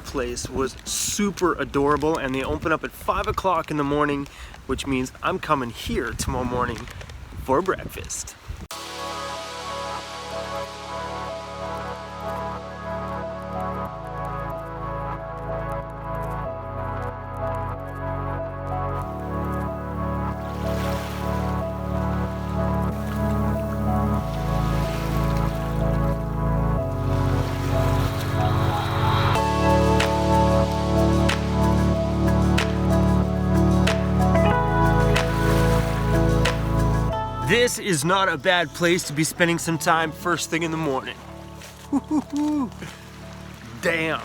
place was super adorable, and they open up at 5 o'clock in the morning, which means I'm coming here tomorrow morning for breakfast. This is not a bad place to be spending some time first thing in the morning. Damn.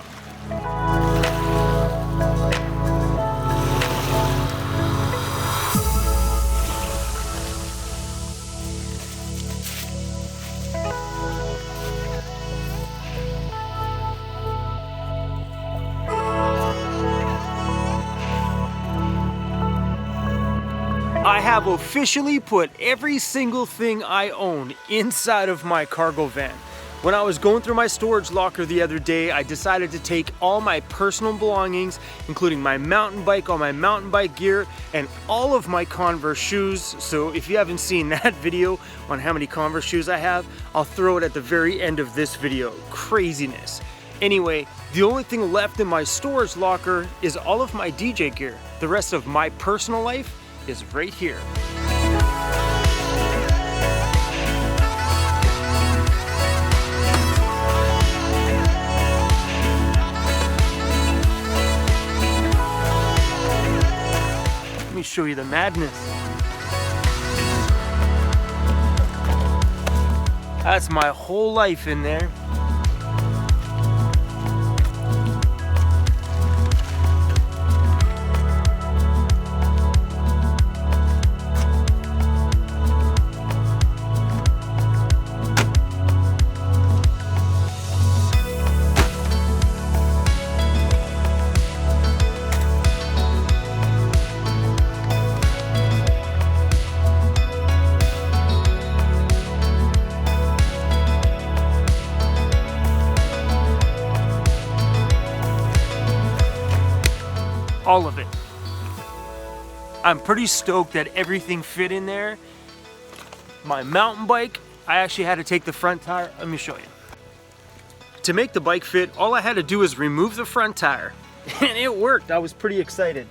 I have officially put every single thing I own inside of my cargo van. When I was going through my storage locker the other day, I decided to take all my personal belongings, including my mountain bike, all my mountain bike gear, and all of my Converse shoes. So if you haven't seen that video on how many Converse shoes I have, I'll throw it at the very end of this video. Craziness. Anyway, the only thing left in my storage locker is all of my DJ gear. The rest of my personal life is right here. Let me show you the madness. That's my whole life in there. All of it. I'm pretty stoked that everything fit in there. My mountain bike, I actually had to take the front tire. Let me show you. To make the bike fit, all I had to do was remove the front tire. And it worked. I was pretty excited.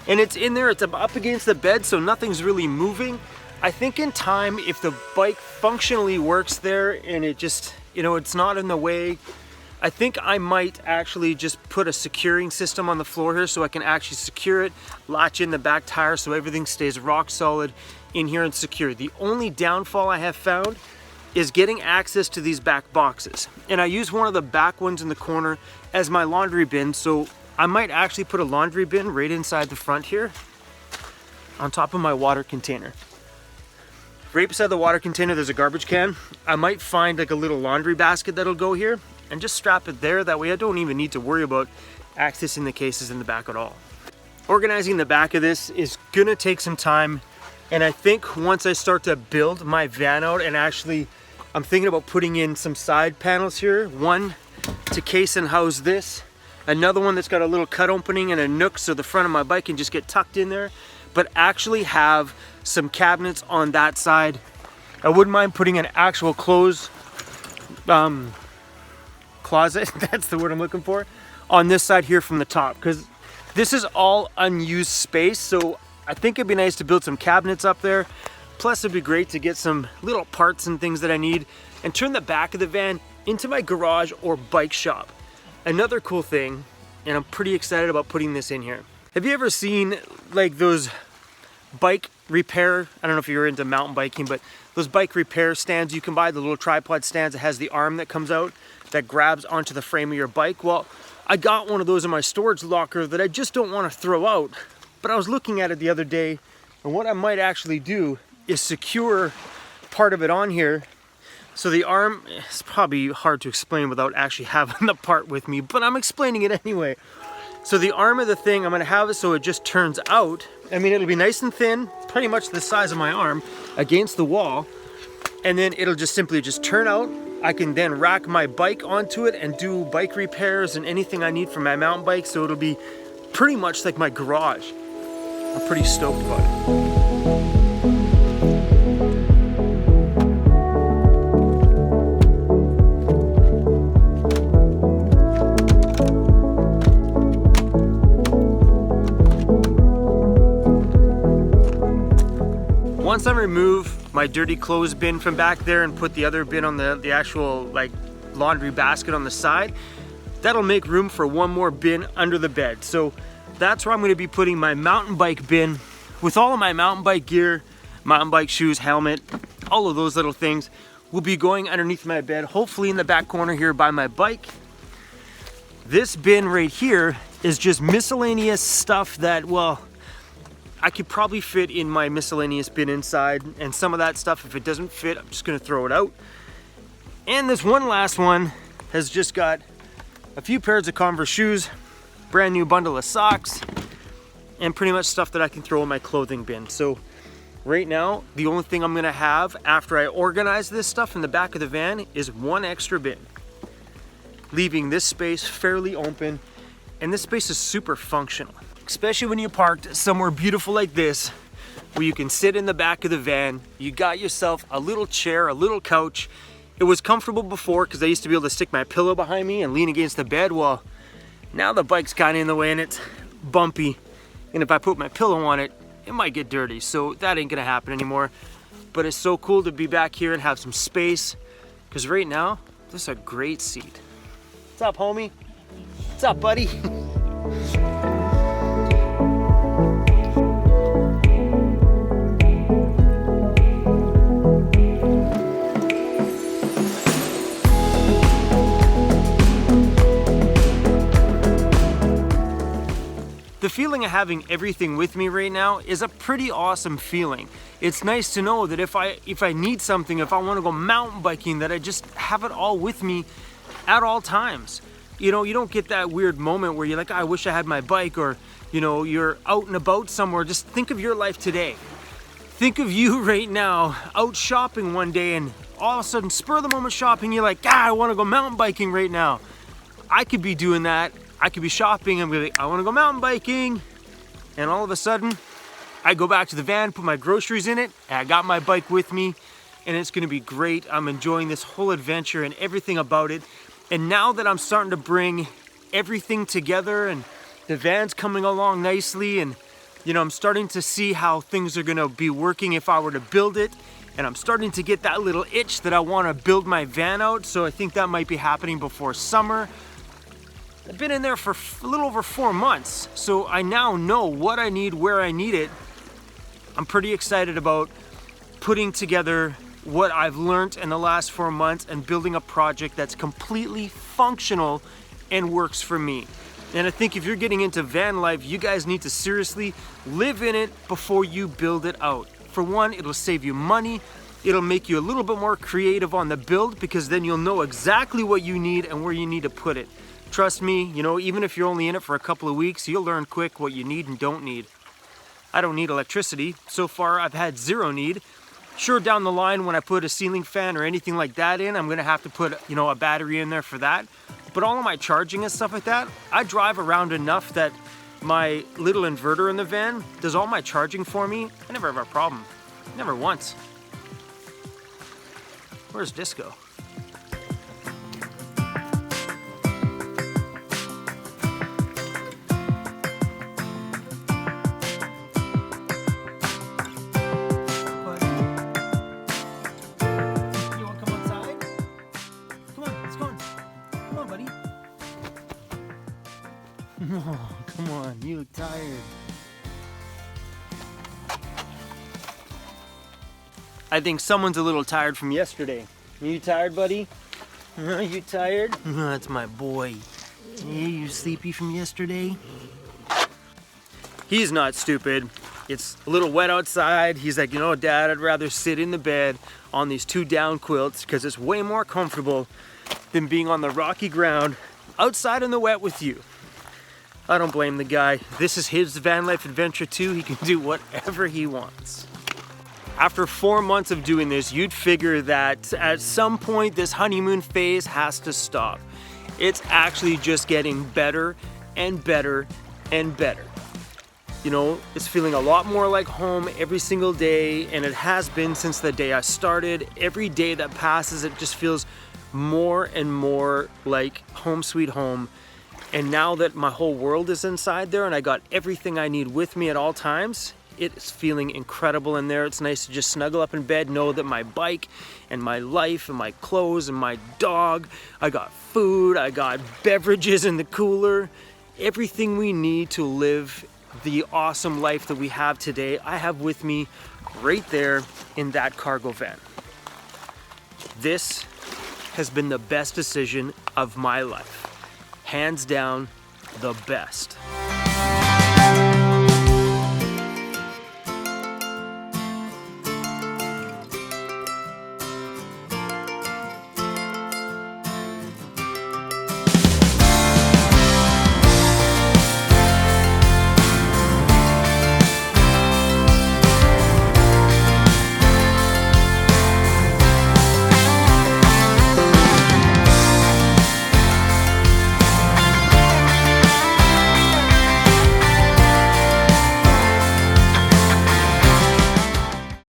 And it's in there, it's up against the bed, so nothing's really moving. I think in time, if the bike functionally works there and it just, it's not in the way, I think I might actually just put a securing system on the floor here so I can actually secure it, latch in the back tire so everything stays rock solid in here and secure. The only downfall I have found is getting access to these back boxes. And I use one of the back ones in the corner as my laundry bin, so I might actually put a laundry bin right inside the front here on top of my water container. Right beside the water container, there's a garbage can. I might find like a little laundry basket that'll go here and just strap it there. That way I don't even need to worry about accessing the cases in the back at all. Organizing the back of this is gonna take some time. And I think once I start to build my van out, and actually I'm thinking about putting in some side panels here. One to case and house this. Another one that's got a little cut opening and a nook so the front of my bike can just get tucked in there. But actually have some cabinets on that side. I wouldn't mind putting an actual clothes closet, that's the word I'm looking for, on this side here from the top, because this is all unused space. So I think it'd be nice to build some cabinets up there. Plus it'd be great to get some little parts and things that I need and turn the back of the van into my garage or bike shop. Another cool thing, and I'm pretty excited about putting this in here. Have you ever seen like those bike repair, I don't know if you're into mountain biking, but those bike repair stands you can buy, the little tripod stands that has the arm that comes out that grabs onto the frame of your bike? Well, I got one of those in my storage locker that I just don't want to throw out. But I was looking at it the other day, and what I might actually do is secure part of it on here. So the arm, it's probably hard to explain without actually having the part with me, but I'm explaining it anyway. So the arm of the thing, I'm gonna have it so it just turns out. I mean, it'll be nice and thin, pretty much the size of my arm, against the wall. And then it'll just simply just turn out. I can then rack my bike onto it and do bike repairs and anything I need for my mountain bike, so it'll be pretty much like my garage. I'm pretty stoked about it. Once I remove my dirty clothes bin from back there and put the other bin on the actual like laundry basket on the side, that'll make room for one more bin under the bed. So that's where I'm going to be putting my mountain bike bin with all of my mountain bike gear, mountain bike shoes, helmet, all of those little things will be going underneath my bed, hopefully in the back corner here by my bike. This bin right here is just miscellaneous stuff that, well, I could probably fit in my miscellaneous bin inside, and some of that stuff, if it doesn't fit, I'm just gonna throw it out. And this one last one has just got a few pairs of Converse shoes, brand new bundle of socks, and pretty much stuff that I can throw in my clothing bin. So right now, the only thing I'm gonna have after I organize this stuff in the back of the van is one extra bin, leaving this space fairly open, and this space is super functional. Especially when you're parked somewhere beautiful like this, where you can sit in the back of the van, you got yourself a little chair, a little couch. It was comfortable before because I used to be able to stick my pillow behind me and lean against the bed. Well, now the bike's kind of in the way and it's bumpy. And if I put my pillow on it, it might get dirty. So that ain't gonna happen anymore. But it's so cool to be back here and have some space, because right now, this is a great seat. What's up, homie? What's up, buddy? The feeling of having everything with me right now is a pretty awesome feeling. It's nice to know that if I need something, if I want to go mountain biking, that I just have it all with me at all times. You know, you don't get that weird moment where you're like, I wish I had my bike, or you know, you're out and about somewhere. Just think of your life today. Think of you right now out shopping one day, and all of a sudden, spur of the moment shopping, you're like, I want to go mountain biking right now. I could be doing that. I could be shopping, I'm like, I want to go mountain biking, and all of a sudden I go back to the van, put my groceries in it, and I got my bike with me, and it's going to be great. I'm enjoying this whole adventure and everything about it. And now that I'm starting to bring everything together and the van's coming along nicely, and you know, I'm starting to see how things are going to be working if I were to build it, and I'm starting to get that little itch that I want to build my van out. So I think that might be happening before summer. I've been in there for a little over 4 months, so I now know what I need, where I need it. I'm pretty excited about putting together what I've learned in the last 4 months and building a project that's completely functional and works for me. And I think if you're getting into van life, you guys need to seriously live in it before you build it out. For one, it'll save you money. It'll make you a little bit more creative on the build, because then you'll know exactly what you need and where you need to put it. Trust me, you know, even if you're only in it for a couple of weeks, you'll learn quick what you need and don't need. I don't need electricity. So far, I've had zero need. Sure, down the line, when I put a ceiling fan or anything like that in, I'm gonna have to put, you know, a battery in there for that. But all of my charging and stuff like that, I drive around enough that my little inverter in the van does all my charging for me. I never have a problem. Never once. Where's Disco? Oh, come on, you look tired. I think someone's a little tired from yesterday. Are you tired, buddy? Are you tired? That's my boy. Hey, you sleepy from yesterday? He's not stupid. It's a little wet outside. He's like, you know, Dad, I'd rather sit in the bed on these 2 down quilts because it's way more comfortable than being on the rocky ground outside in the wet with you. I don't blame the guy. This is his van life adventure too. He can do whatever he wants. After 4 months of doing this, you'd figure that at some point this honeymoon phase has to stop. It's actually just getting better and better and better. You know, it's feeling a lot more like home every single day, and it has been since the day I started. Every day that passes, it just feels more and more like home sweet home. And now that my whole world is inside there and I got everything I need with me at all times, it's feeling incredible in there. It's nice to just snuggle up in bed, know that my bike and my life and my clothes and my dog, I got food, I got beverages in the cooler, everything we need to live the awesome life that we have today, I have with me right there in that cargo van. This has been the best decision of my life. Hands down, the best.